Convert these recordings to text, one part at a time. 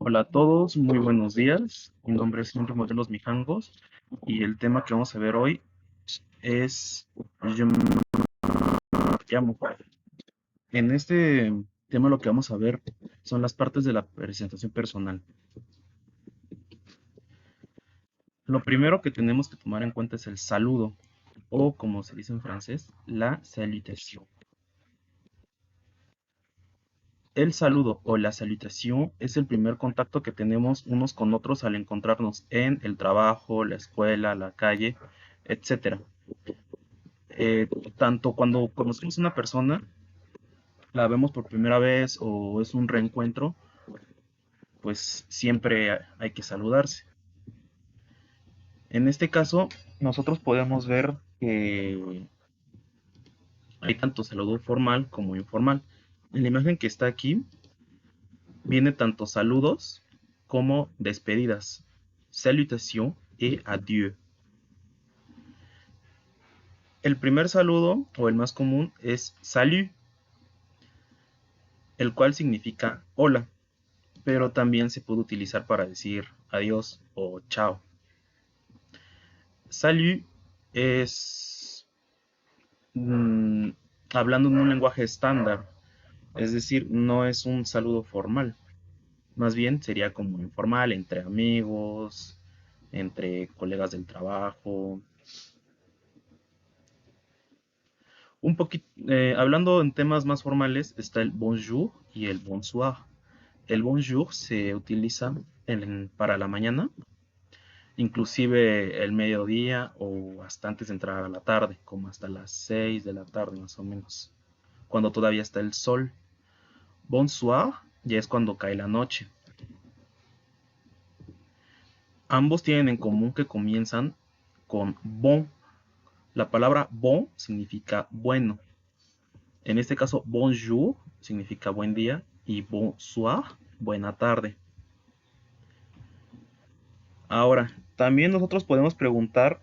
Hola a todos, muy buenos días. Mi nombre es Henry Modelos Mijangos y el tema que vamos a ver hoy es yo me llamo. En este tema lo que vamos a ver son las partes de la presentación personal. Lo primero que tenemos que tomar en cuenta es el saludo o como se dice en francés, la salutation. El saludo o la salutación es el primer contacto que tenemos unos con otros al encontrarnos en el trabajo, la escuela, la calle, etcétera. eh, Tanto cuando conocemos a una persona, la vemos por primera vez o es un reencuentro, pues siempre hay que saludarse. En este caso, nosotros podemos ver que hay tanto saludo formal como informal. En la imagen que está aquí, viene tanto saludos como despedidas. Salutation et adieu. El primer saludo, o el más común, es salut, el cual significa hola, pero también se puede utilizar para decir adiós o chao. Salut es mm, hablando en un lenguaje estándar, es decir, no es un saludo formal, más bien sería como informal entre amigos, entre colegas del trabajo. Un poquito, hablando en temas más formales, está el bonjour y el bonsoir. El bonjour se utiliza para la mañana, inclusive el mediodía o hasta antes de entrar a la tarde, como hasta las 6 de la tarde más o menos, cuando todavía está el sol. Bonsoir ya es cuando cae la noche. Ambos tienen en común que comienzan con bon. La palabra bon significa bueno. En este caso, bonjour significa buen día y bonsoir, buena tarde. Ahora, también nosotros podemos preguntar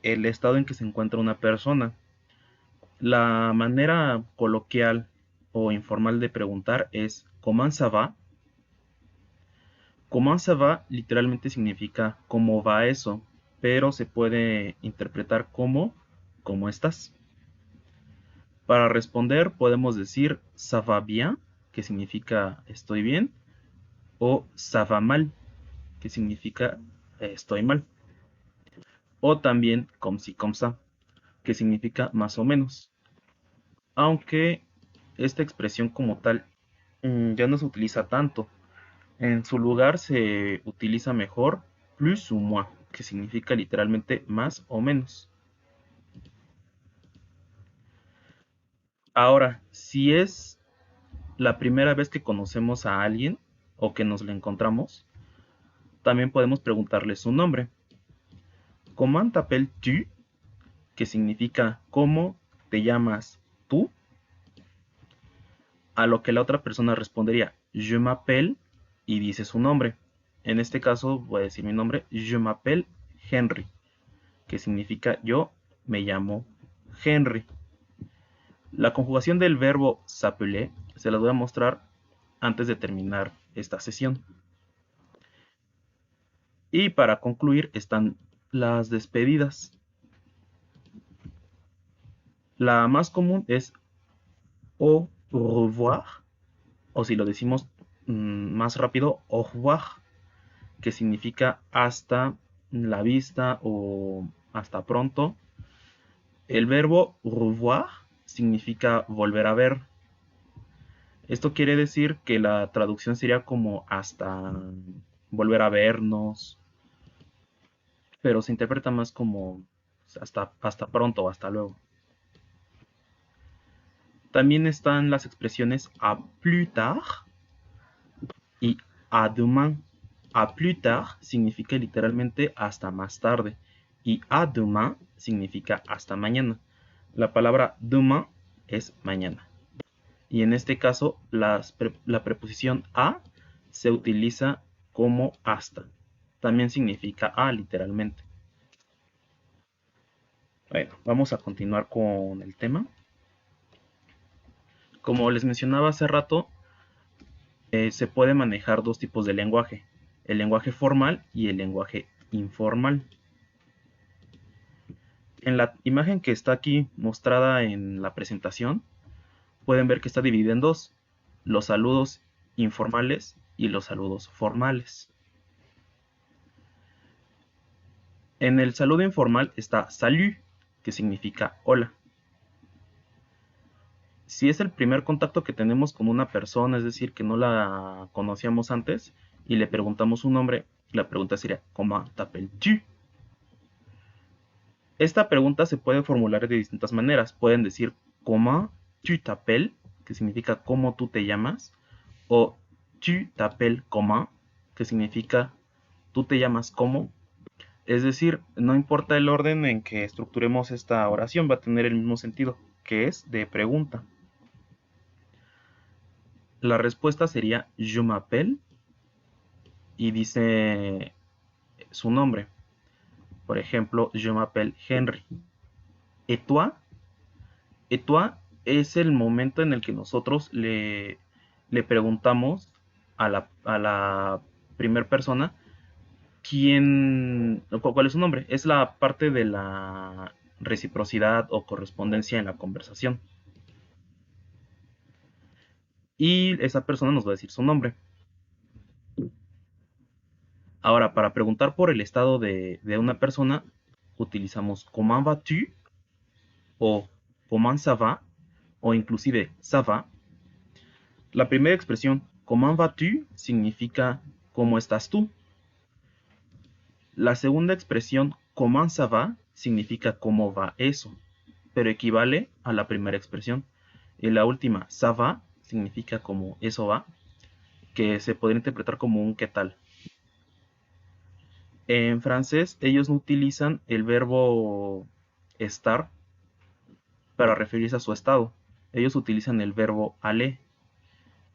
el estado en que se encuentra una persona. La manera coloquial o informal de preguntar es ¿Comment ça va? Comment ça va literalmente significa ¿cómo va eso? Pero se puede interpretar como ¿cómo estás? Para responder podemos decir ça va bien, que significa estoy bien, o ça va mal, que significa estoy mal. O también comme si comme ça, que significa más o menos. Aunque esta expresión como tal ya no se utiliza tanto. En su lugar se utiliza mejor plus ou moins, que significa literalmente más o menos. Ahora, si es la primera vez que conocemos a alguien o que nos le encontramos, también podemos preguntarle su nombre. Comment t'appelles-tu? Que significa ¿cómo te llamas tú? A lo que la otra persona respondería Je m'appelle y dice su nombre. En este caso voy a decir mi nombre, Je m'appelle Henry, que significa yo me llamo Henry. La conjugación del verbo s'appeler se las voy a mostrar antes de terminar esta sesión. Y para concluir están las despedidas. La más común es au revoir, o si lo decimos más rápido, au revoir, que significa hasta la vista o hasta pronto. El verbo revoir significa volver a ver. Esto quiere decir que la traducción sería como hasta volver a vernos, pero se interpreta más como hasta pronto o hasta luego. También están las expresiones a plus tard y à demain. A plus tard significa literalmente hasta más tarde y à demain significa hasta mañana. La palabra demain es mañana. Y en este caso la preposición a se utiliza como hasta. También significa a literalmente. Bueno, vamos a continuar con el tema. Como les mencionaba hace rato, Se puede manejar dos tipos de lenguaje, el lenguaje formal y el lenguaje informal. En la imagen que está aquí mostrada en la presentación, pueden ver que está dividida en dos, los saludos informales y los saludos formales. En el saludo informal está salut, que significa hola. Si es el primer contacto que tenemos con una persona, es decir, que no la conocíamos antes, y le preguntamos su nombre, la pregunta sería ¿Comment t'appelles-tu? Esta pregunta se puede formular de distintas maneras. Pueden decir ¿Comment tu t'appelles? Que significa ¿cómo tú te llamas? O tu t'appelles comment? Que significa ¿tú te llamas cómo? Es decir, no importa el orden en que estructuremos esta oración, va a tener el mismo sentido, que es de pregunta. La respuesta sería je m'appelle y dice su nombre. Por ejemplo, je m'appelle Henry. Et toi? Et toi es el momento en el que nosotros le preguntamos a la primera persona cuál es su nombre. Es la parte de la reciprocidad o correspondencia en la conversación. Y esa persona nos va a decir su nombre. Ahora, para preguntar por el estado de una persona, utilizamos comment vas-tu o comment ça va o inclusive ça va. La primera expresión comment vas-tu significa ¿cómo estás tú? La segunda expresión comment ça va significa ¿cómo va eso? Pero equivale a la primera expresión. Y la última ça va significa como eso va, que se podría interpretar como un ¿qué tal? En francés ellos no utilizan el verbo estar para referirse a su estado. Ellos utilizan el verbo aller.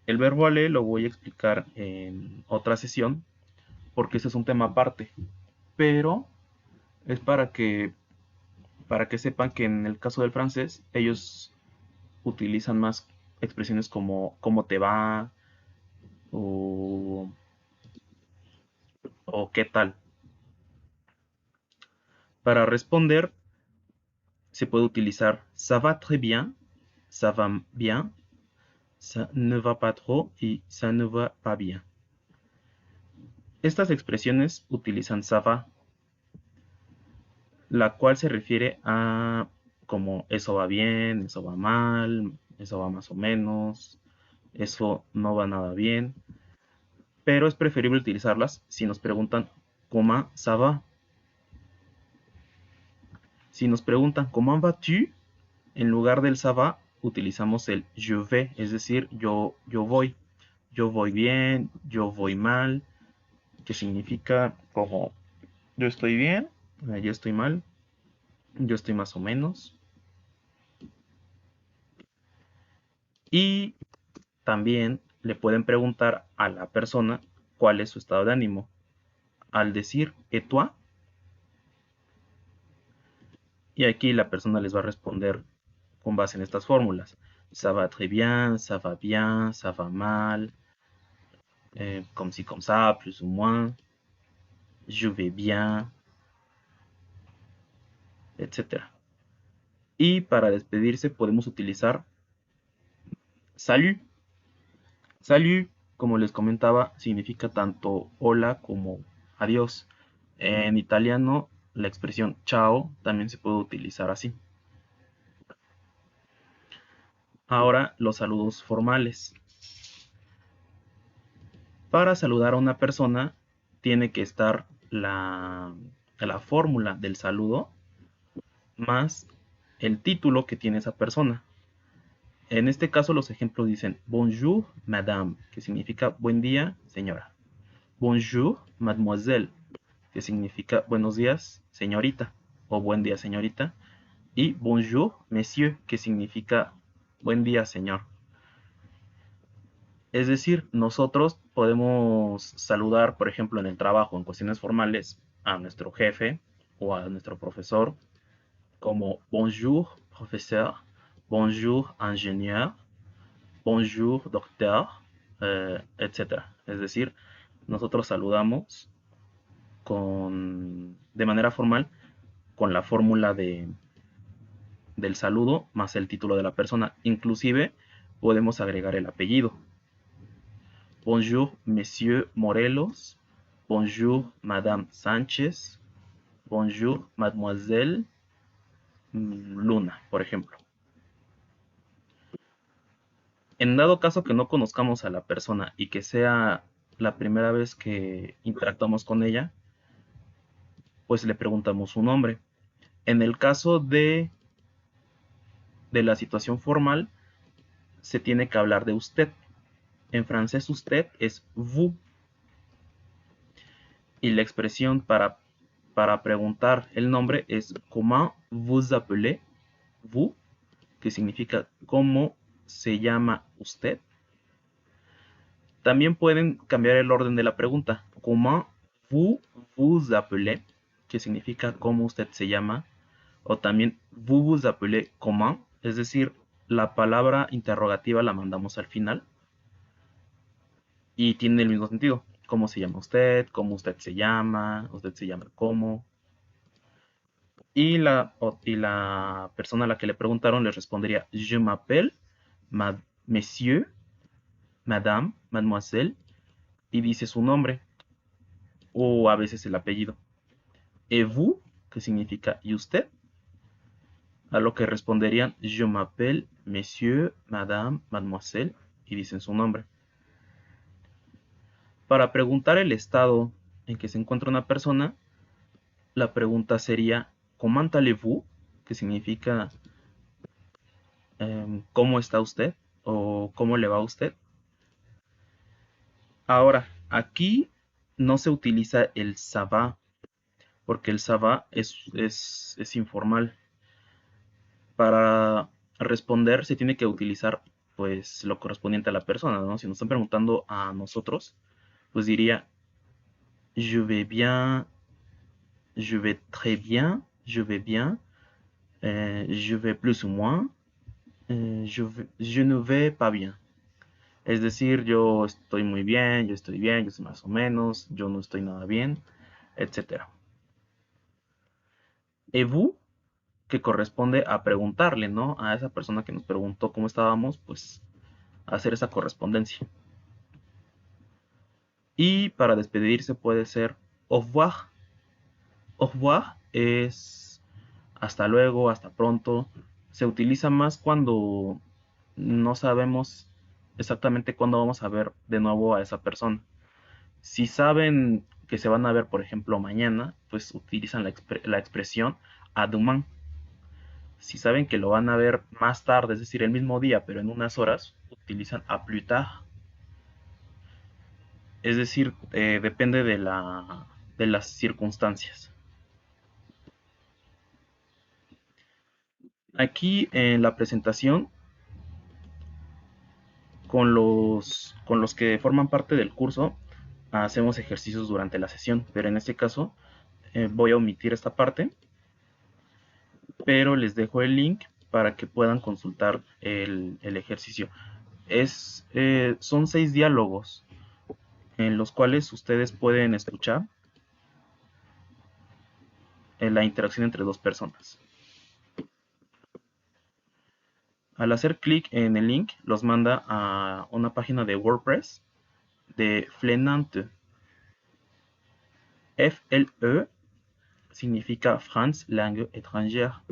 El verbo aller lo voy a explicar en otra sesión porque ese es un tema aparte. Pero es para que sepan que en el caso del francés ellos utilizan más expresiones como cómo te va o, o qué tal. Para responder se puede utilizar ça va très bien, ça va bien, ça ne va pas trop y ça ne va pas bien. Estas expresiones utilizan ça va, la cual se refiere a como eso va bien, eso va mal, eso va más o menos, eso no va nada bien, pero es preferible utilizarlas si nos preguntan comment ça va. Si nos preguntan comment vas-tu, en lugar del ça va, utilizamos el je vais, es decir, yo voy. Yo voy bien, yo voy mal, que significa como yo estoy bien, yo estoy mal, yo estoy más o menos. Y también le pueden preguntar a la persona cuál es su estado de ánimo. Al decir et toi, y aquí la persona les va a responder con base en estas fórmulas. Ça va très bien, ça va bien, ça va mal, comme si, comme ça, plus ou moins, je vais bien, etc. Y para despedirse podemos utilizar salut. Salut, como les comentaba, significa tanto hola como adiós. En italiano, la expresión ciao también se puede utilizar así. Ahora, los saludos formales. Para saludar a una persona, tiene que estar la fórmula del saludo más el título que tiene esa persona. En este caso, los ejemplos dicen bonjour, madame, que significa buen día, señora. Bonjour, mademoiselle, que significa buenos días, señorita, o buen día, señorita. Y bonjour, monsieur, que significa buen día, señor. Es decir, nosotros podemos saludar, por ejemplo, en el trabajo, en cuestiones formales, a nuestro jefe o a nuestro profesor como bonjour, professeur, bonjour, ingénieur, bonjour, docteur. etcétera. Es decir, nosotros saludamos de manera formal con la fórmula del saludo más el título de la persona. Inclusive podemos agregar el apellido. Bonjour, Monsieur Morelos. Bonjour, Madame Sánchez. Bonjour, Mademoiselle Luna, por ejemplo. En dado caso que no conozcamos a la persona y que sea la primera vez que interactuamos con ella, pues le preguntamos su nombre. En el caso de la situación formal, se tiene que hablar de usted. En francés usted es vous. Y la expresión para preguntar el nombre es comment vous appelez vous, que significa cómo se llama usted. También pueden cambiar el orden de la pregunta. Comment vous vous appelez, que significa cómo usted se llama. O también vous vous appelez comment, es decir, la palabra interrogativa la mandamos al final y tiene el mismo sentido. ¿Cómo se llama usted? ¿Cómo usted se llama cómo? Y la persona a la que le preguntaron le respondería je m'appelle, monsieur, madame, mademoiselle, y dice su nombre o a veces el apellido. Et vous, que significa y usted, a lo que responderían je m'appelle, monsieur, madame, mademoiselle, y dicen su nombre. Para preguntar el estado en que se encuentra una persona, la pregunta sería comment allez-vous, que significa ¿cómo está usted? O ¿cómo le va a usted? Ahora, aquí no se utiliza el ça va, porque el ça va es informal. Para responder se tiene que utilizar pues lo correspondiente a la persona, ¿no? Si nos están preguntando a nosotros, pues diría je vais bien, je vais très bien, je vais bien, je vais plus ou moins, je ne vais pas bien. Es decir, yo estoy muy bien, yo estoy bien, yo estoy más o menos, yo no estoy nada bien, etcétera. Et vous, que corresponde a preguntarle, ¿no? A esa persona que nos preguntó cómo estábamos, pues hacer esa correspondencia. Y para despedirse puede ser au revoir. Au revoir es hasta luego, hasta pronto. Se utiliza más cuando no sabemos exactamente cuándo vamos a ver de nuevo a esa persona. Si saben que se van a ver, por ejemplo, mañana, pues utilizan la expresión à demain. Si saben que lo van a ver más tarde, es decir, el mismo día, pero en unas horas, utilizan à plus tard. Es decir, depende de las circunstancias. Aquí en la presentación, con los que forman parte del curso, hacemos ejercicios durante la sesión, pero en este caso voy a omitir esta parte, pero les dejo el link para que puedan consultar el ejercicio. Son 6 diálogos en los cuales ustedes pueden escuchar la interacción entre dos personas. Al hacer clic en el link, los manda a una página de WordPress de Fluenante. FLE significa France Langue Étrangère.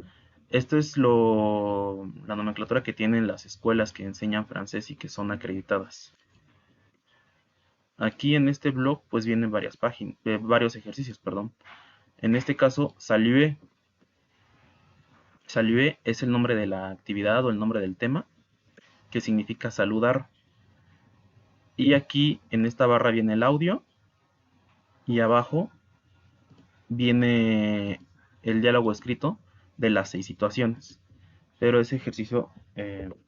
Esto es la nomenclatura que tienen las escuelas que enseñan francés y que son acreditadas. Aquí en este blog pues vienen varios ejercicios, perdón. En este caso, saluer. Saluer es el nombre de la actividad o el nombre del tema, que significa saludar. Y aquí en esta barra viene el audio y abajo viene el diálogo escrito de las 6 situaciones. Pero ese ejercicio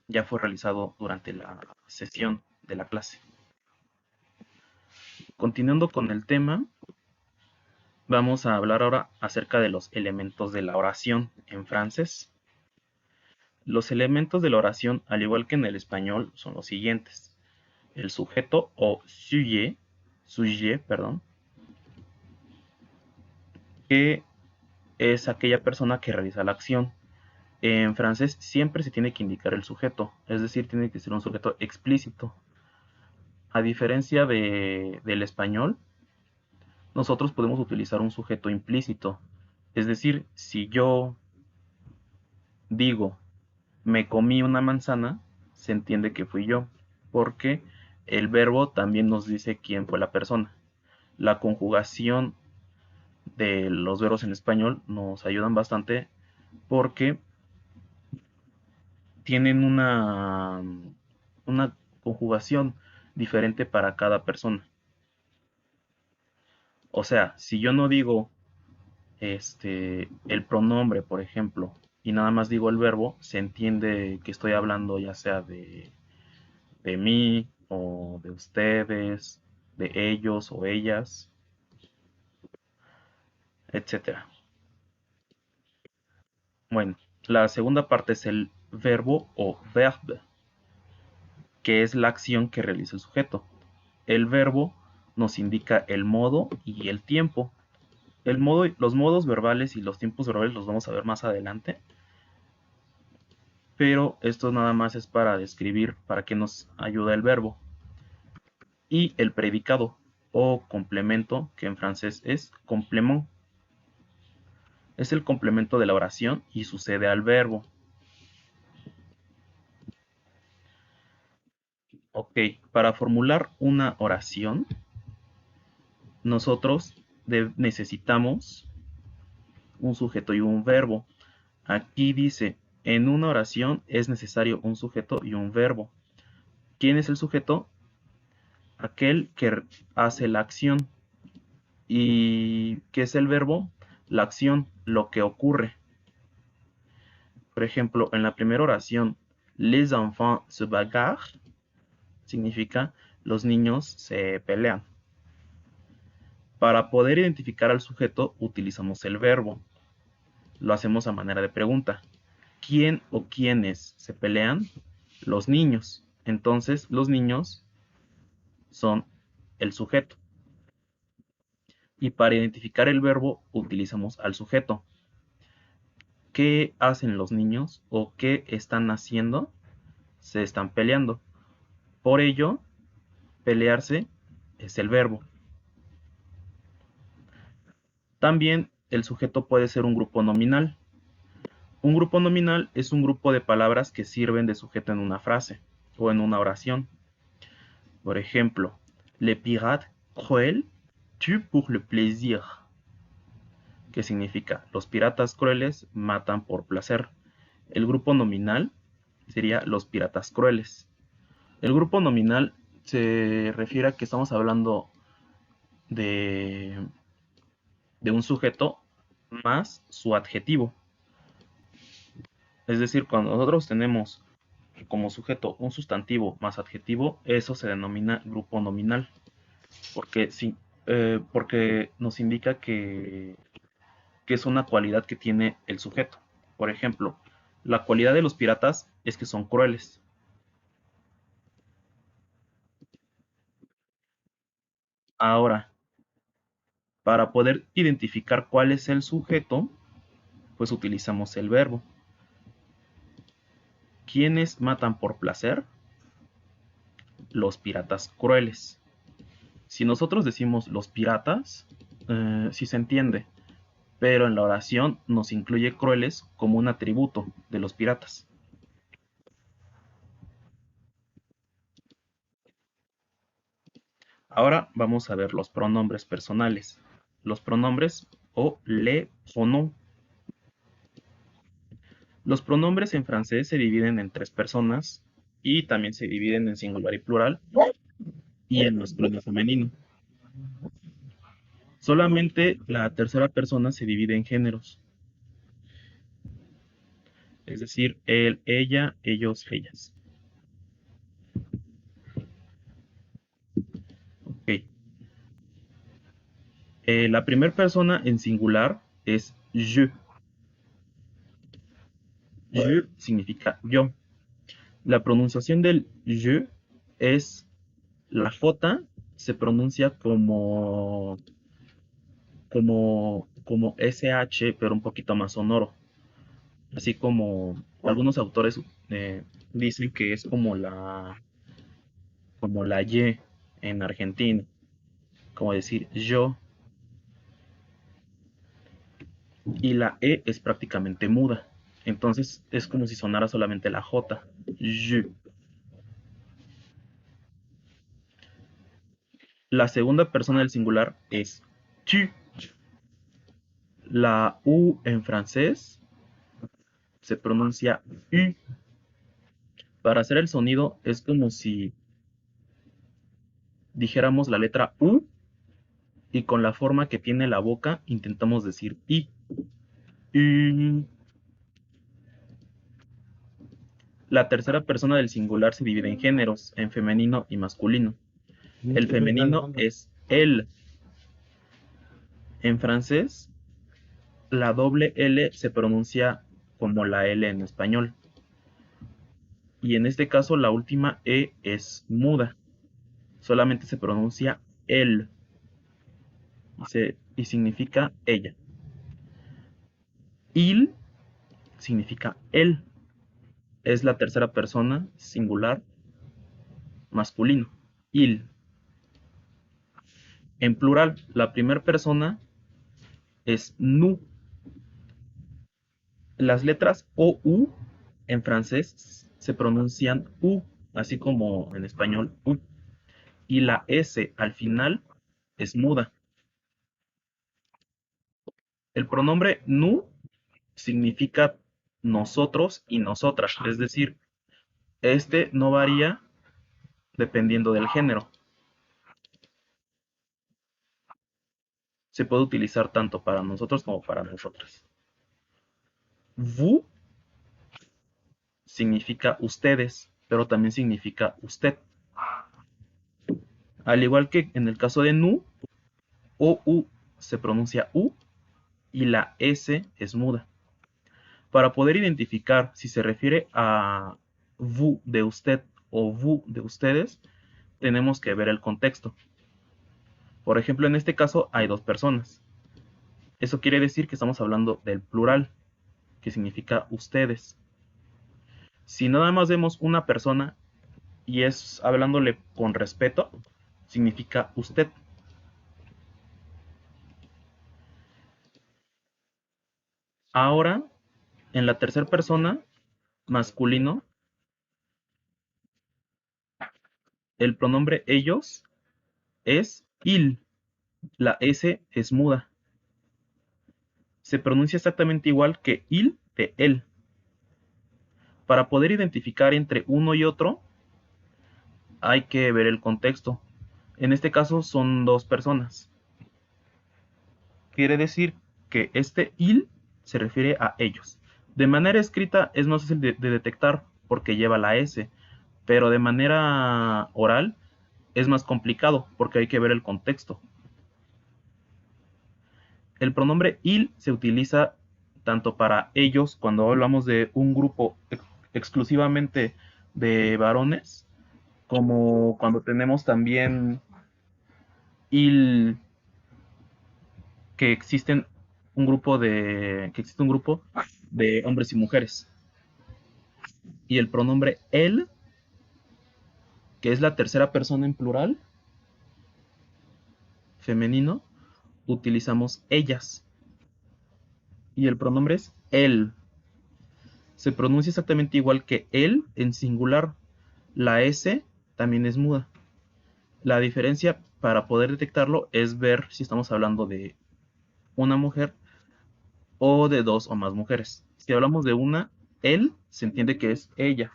ya fue realizado durante la sesión de la clase. Continuando con el tema, vamos a hablar ahora acerca de los elementos de la oración en francés. Los elementos de la oración, al igual que en el español, son los siguientes. el sujeto o sujet, perdón, que es aquella persona que realiza la acción. En francés siempre se tiene que indicar el sujeto, es decir, tiene que ser un sujeto explícito. A diferencia del español, nosotros podemos utilizar un sujeto implícito. Es decir, si yo digo, me comí una manzana, se entiende que fui yo, porque el verbo también nos dice quién fue la persona. La conjugación de los verbos en español nos ayudan bastante porque tienen una conjugación diferente para cada persona. O sea, si yo no digo el pronombre, por ejemplo, y nada más digo el verbo, se entiende que estoy hablando ya sea de mí o de ustedes, de ellos o ellas, etcétera. Bueno, la segunda parte es el verbo o verbe, que es la acción que realiza el sujeto. El verbo nos indica el modo y el tiempo. Los modos verbales y los tiempos verbales los vamos a ver más adelante, pero esto nada más es para describir para qué nos ayuda el verbo. Y el predicado o complemento, que en francés es complément, es el complemento de la oración y sucede al verbo. Ok, para formular una oración, nosotros necesitamos un sujeto y un verbo. Aquí dice, en una oración es necesario un sujeto y un verbo. ¿Quién es el sujeto? Aquel que hace la acción. ¿Y qué es el verbo? La acción, lo que ocurre. Por ejemplo, en la primera oración, les enfants se bagarrent, significa los niños se pelean. Para poder identificar al sujeto utilizamos el verbo. Lo hacemos a manera de pregunta. ¿Quién o quiénes se pelean? Los niños. Entonces, los niños son el sujeto. Y para identificar el verbo utilizamos al sujeto. ¿Qué hacen los niños o qué están haciendo? Se están peleando. Por ello, pelearse es el verbo. También el sujeto puede ser un grupo nominal. Un grupo nominal es un grupo de palabras que sirven de sujeto en una frase o en una oración. Por ejemplo, le pirate cruel tue pour le plaisir, que significa los piratas crueles matan por placer. El grupo nominal sería los piratas crueles. El grupo nominal se refiere a que estamos hablando de, de un sujeto más su adjetivo. Es decir, cuando nosotros tenemos como sujeto un sustantivo más adjetivo, eso se denomina grupo nominal, porque, sí, porque nos indica que es una cualidad que tiene el sujeto. Por ejemplo, la cualidad de los piratas es que son crueles. Ahora, para poder identificar cuál es el sujeto, pues utilizamos el verbo. ¿Quiénes matan por placer? Los piratas crueles. Si nosotros decimos los piratas, sí se entiende, pero en la oración nos incluye crueles como un atributo de los piratas. Ahora vamos a ver los pronombres personales. Los pronombres o les pronoms. Los pronombres en francés se dividen en tres personas y también se dividen en singular y plural y en masculino y femenino. Solamente la tercera persona se divide en géneros, es decir, él, ella, ellos, ellas. Ok. La primera persona en singular es je. Je significa yo. La pronunciación del je es La J se pronuncia como SH, pero un poquito más sonoro. Así como algunos autores dicen que es como la Y en Argentina, como decir yo, y la E es prácticamente muda. Entonces es como si sonara solamente la J. Y. La segunda persona del singular es tu. La U en francés se pronuncia U. Para hacer el sonido es como si dijéramos la letra U y con la forma que tiene la boca intentamos decir I. Y. La tercera persona del singular se divide en géneros, en femenino y masculino. El femenino es el. En francés, la doble L se pronuncia como la L en español. Y en este caso la última E es muda. Solamente se pronuncia el y significa ella. Il significa él. Es la tercera persona singular masculino. Il. En plural, la primera persona es nous. Las letras O, U en francés se pronuncian U, así como en español U. Y la S al final es muda. El pronombre nous significa nosotros y nosotras, es decir, este no varía dependiendo del género. Se puede utilizar tanto para nosotros como para nosotras. Vous significa ustedes, pero también significa usted. Al igual que en el caso de nous, o u se pronuncia u y la s es muda. Para poder identificar si se refiere a vous de usted o vous de ustedes, tenemos que ver el contexto. Por ejemplo, en este caso hay dos personas. Eso quiere decir que estamos hablando del plural, que significa ustedes. Si nada más vemos una persona y es hablándole con respeto, significa usted. Ahora, en la tercera persona, masculino, el pronombre ellos es il. La S es muda. Se pronuncia exactamente igual que il de él. Para poder identificar entre uno y otro, hay que ver el contexto. En este caso son dos personas. Quiere decir que este il se refiere a ellos. De manera escrita es más fácil de detectar porque lleva la S, pero de manera oral es más complicado porque hay que ver el contexto. El pronombre il se utiliza tanto para ellos cuando hablamos de un grupo exclusivamente de varones, como cuando tenemos también il que existe un grupo de hombres y mujeres. Y el pronombre él, que es la tercera persona en plural, femenino, utilizamos ellas. Y el pronombre es él. Se pronuncia exactamente igual que él en singular. La S también es muda. La diferencia para poder detectarlo es ver si estamos hablando de una mujer o de dos o más mujeres. Si hablamos de una, él se entiende que es ella.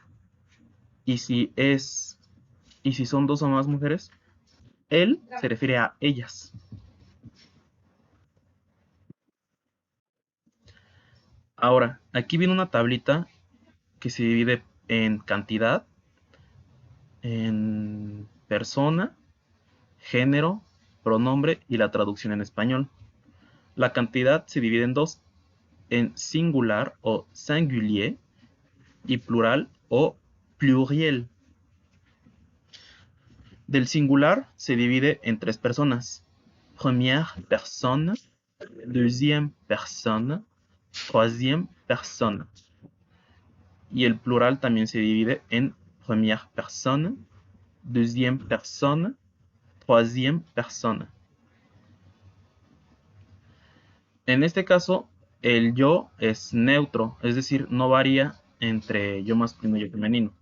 Y si son dos o más mujeres, él se refiere a ellas. Ahora, aquí viene una tablita que se divide en cantidad, en persona, género, pronombre y la traducción en español. La cantidad se divide en dos, en singular o singulier y plural o pluriel. Del singular se divide en tres personas. Première personne, deuxième personne, troisième personne. Y el plural también se divide en première personne, deuxième personne, troisième personne. En este caso, el yo es neutro, es decir, no varía entre yo masculino y yo femenino.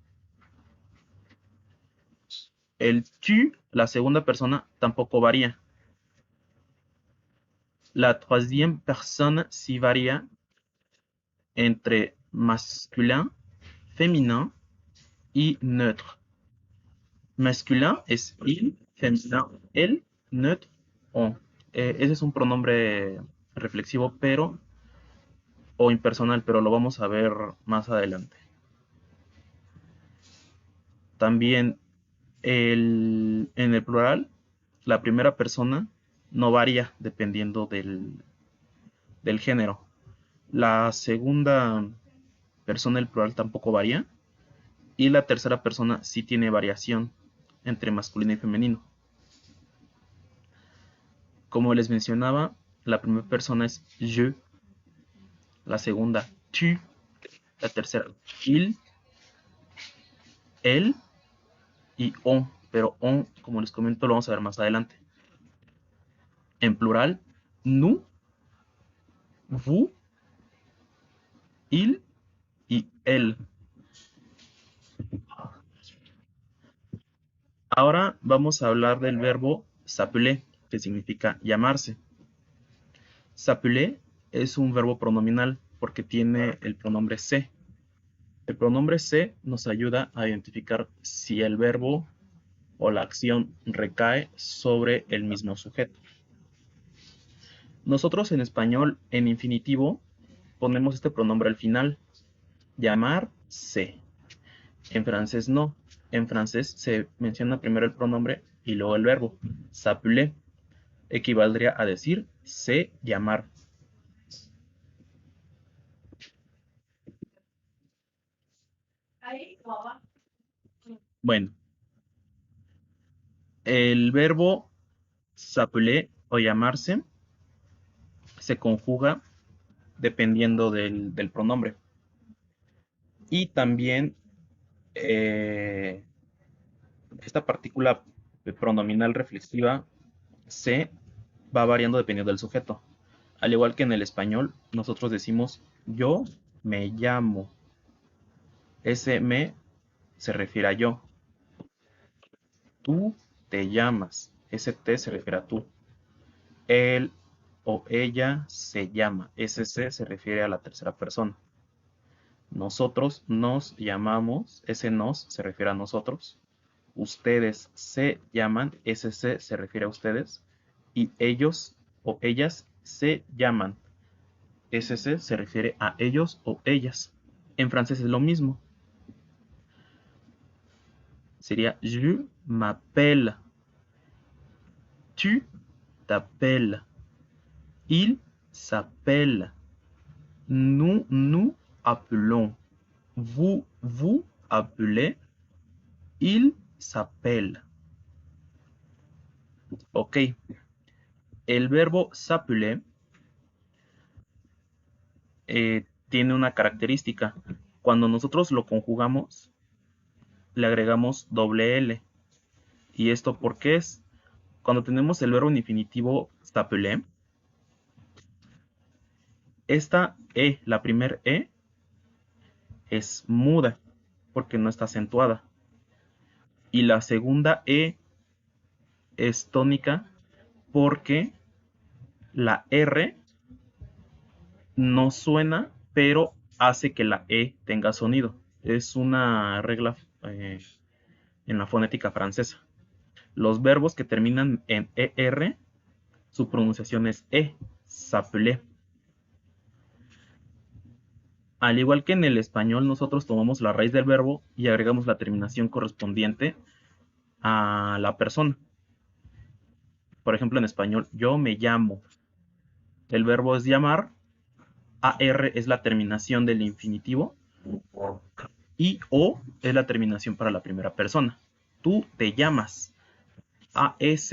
El tu, la segunda persona, tampoco varía. La troisième personne sí varía entre masculin, féminin y neutre. Masculin es il, féminin elle, neutre on. Ese es un pronombre reflexivo, pero o impersonal, pero lo vamos a ver más adelante. También en el plural, la primera persona no varía dependiendo del género. La segunda persona del plural tampoco varía. Y la tercera persona sí tiene variación entre masculino y femenino. Como les mencionaba, la primera persona es je, la segunda tu, la tercera il, él y on. Pero on, como les comento, lo vamos a ver más adelante. En plural, nous, vous, il y elle. Ahora vamos a hablar del verbo s'appeler, que significa llamarse. S'appeler es un verbo pronominal porque tiene el pronombre se. El pronombre se nos ayuda a identificar si el verbo o la acción recae sobre el mismo sujeto. Nosotros en español, en infinitivo, ponemos este pronombre al final. Llamarse. En francés no. En francés se menciona primero el pronombre y luego el verbo. S'appeler equivaldría a decir se llamar. Bueno, el verbo s'appeler o llamarse se conjuga dependiendo del pronombre. Y también esta partícula pronominal reflexiva se va variando dependiendo del sujeto. Al igual que en el español, nosotros decimos yo me llamo. Ese me se refiere a yo. Tú te llamas. Ese te se refiere a tú. Él o ella se llama. Ese se refiere a la tercera persona. Nosotros nos llamamos. Ese nos se refiere a nosotros. Ustedes se llaman. Ese se refiere a ustedes. Y ellos o ellas se llaman. Ese se refiere a ellos o ellas. En francés es lo mismo. Sería je m'appelle. Tu t'appelles. Il s'appelle. Nous nous appelons. Vous vous appelez. Il s'appelle. Ok. El verbo s'appeler tiene una característica. Cuando nosotros lo conjugamos, le agregamos doble L. ¿Y esto por qué es? Cuando tenemos el verbo en infinitivo s'appeler, esta E, la primera E, es muda porque no está acentuada. Y la segunda E es tónica porque la R no suena, pero hace que la E tenga sonido. Es una regla en la fonética francesa. Los verbos que terminan en ER, su pronunciación es E, s'appeler. Al igual que en el español, nosotros tomamos la raíz del verbo y agregamos la terminación correspondiente a la persona. Por ejemplo, en español, yo me llamo. El verbo es llamar. AR es la terminación del infinitivo. Y O es la terminación para la primera persona. Tú te llamas. AS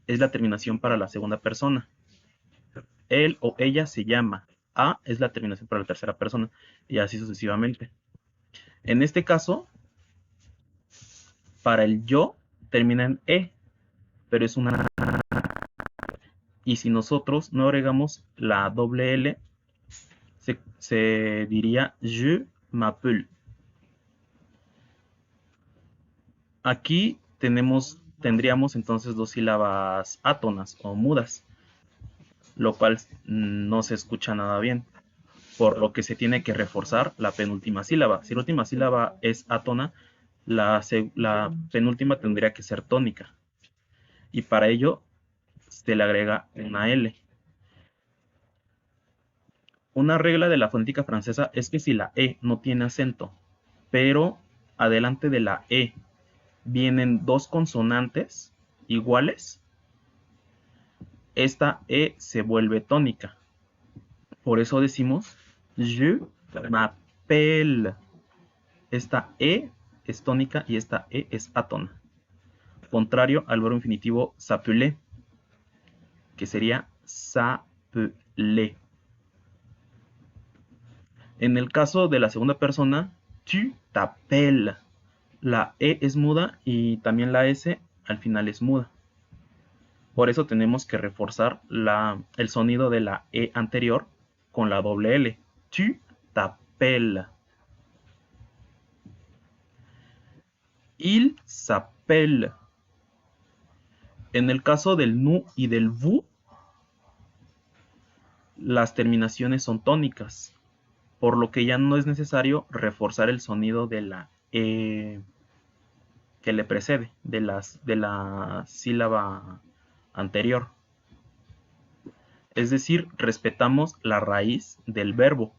es la terminación para la segunda persona. Él o ella se llama. A es la terminación para la tercera persona. Y así sucesivamente. En este caso, para el yo termina en E, pero es una. Y si nosotros no agregamos la doble L, se diría je m'appelle. Aquí tendríamos entonces dos sílabas átonas o mudas, lo cual no se escucha nada bien, por lo que se tiene que reforzar la penúltima sílaba. Si la última sílaba es átona, la penúltima tendría que ser tónica, y para ello se le agrega una L. Una regla de la fonética francesa es que si la E no tiene acento, pero adelante de la E vienen dos consonantes iguales, esta E se vuelve tónica. Por eso decimos je m'appelle. Esta E es tónica y esta E es átona. Contrario al verbo infinitivo s'appeler, que sería s'appeler. En el caso de la segunda persona, tu t'appelles. La E es muda y también la S al final es muda. Por eso tenemos que reforzar el sonido de la E anterior con la doble L. Tu t'appelles. Il s'appelle. En el caso del nu y del vous, las terminaciones son tónicas, por lo que ya no es necesario reforzar el sonido de la E que le precede, de la sílaba anterior. Es decir, respetamos la raíz del verbo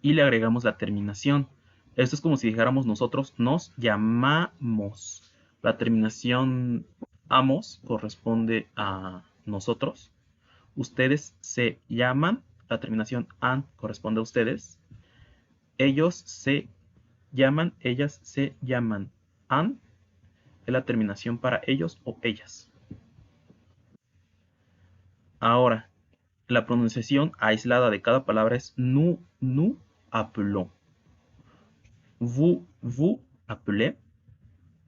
y le agregamos la terminación. Esto es como si dijéramos nosotros nos llamamos. La terminación amos corresponde a nosotros. Ustedes se llaman. La terminación an corresponde a ustedes. Ellos se llaman. Ellas se llaman. An es la terminación para ellos o ellas. Ahora, la pronunciación aislada de cada palabra es nous, nous appelons. Vous, vous appelez.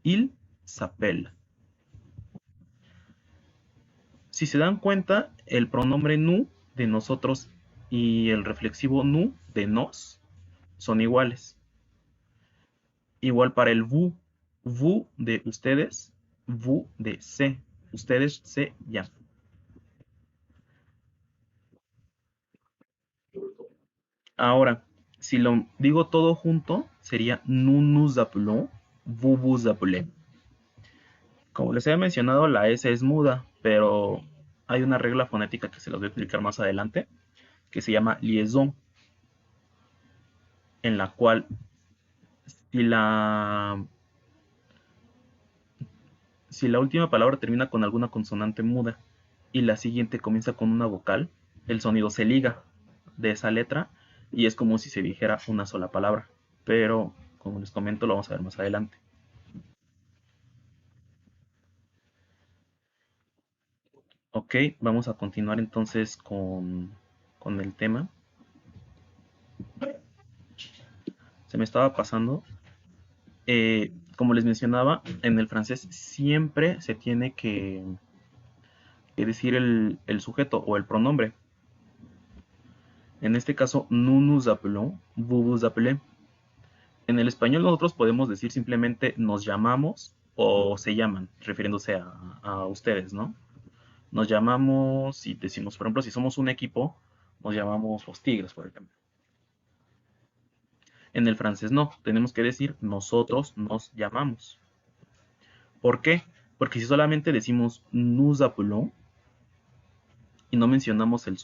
Il s'appelle. Si se dan cuenta, el pronombre nous de nosotros y el reflexivo nous de nos son iguales. Igual para el vous de ustedes, vous de se. Ustedes se llaman. Ahora, si lo digo todo junto, sería nous nous appelons, vous vous appelez. Como les había mencionado, la S es muda, pero hay una regla fonética que se los voy a explicar más adelante, que se llama liaison, en la cual si si la última palabra termina con alguna consonante muda y la siguiente comienza con una vocal, el sonido se liga de esa letra y es como si se dijera una sola palabra. Pero, como les comento, lo vamos a ver más adelante. Ok, vamos a continuar entonces con el tema. Se me estaba pasando. Como les mencionaba, en el francés siempre se tiene que decir el sujeto o el pronombre. En este caso, nous nous appelons, vous vous appelez. En el español nosotros podemos decir simplemente nos llamamos o se llaman, refiriéndose a ustedes, ¿no? Nos llamamos y decimos, por ejemplo, si somos un equipo, nos llamamos los Tigres, por ejemplo. En el francés no, tenemos que decir nosotros nos llamamos. ¿Por qué? Porque si solamente decimos nous appelons y no mencionamos el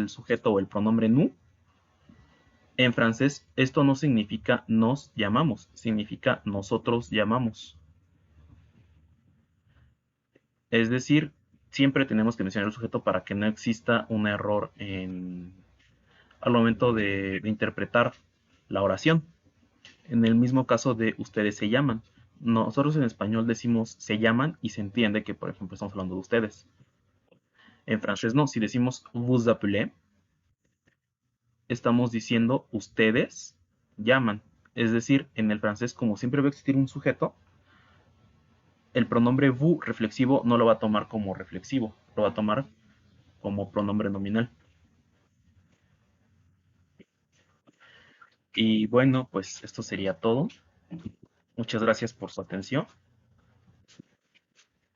sujeto o el pronombre nous, en francés esto no significa nos llamamos, significa nosotros llamamos. Es decir, siempre tenemos que mencionar el sujeto para que no exista un error al momento de interpretar la oración. En el mismo caso de ustedes se llaman. Nosotros en español decimos se llaman y se entiende que, por ejemplo, estamos hablando de ustedes. En francés no, si decimos vous appelez, estamos diciendo ustedes llaman. Es decir, en el francés, como siempre va a existir un sujeto, el pronombre vous reflexivo no lo va a tomar como reflexivo, lo va a tomar como pronombre nominal. Y bueno, pues esto sería todo. Muchas gracias por su atención.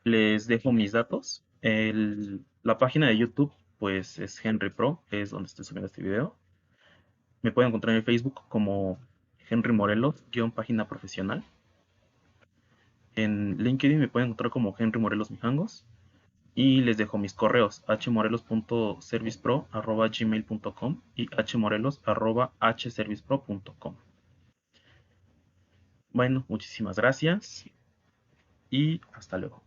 Les dejo mis datos. La página de YouTube, pues es Henry Pro, es donde estoy subiendo este video. Me pueden encontrar en Facebook como Henry Morelos, página profesional. En LinkedIn me pueden encontrar como Henry Morelos Mijangos. Y les dejo mis correos, hmorelos.servicepro@gmail.com y hmorelos@hservicepro.com. Bueno, muchísimas gracias y hasta luego.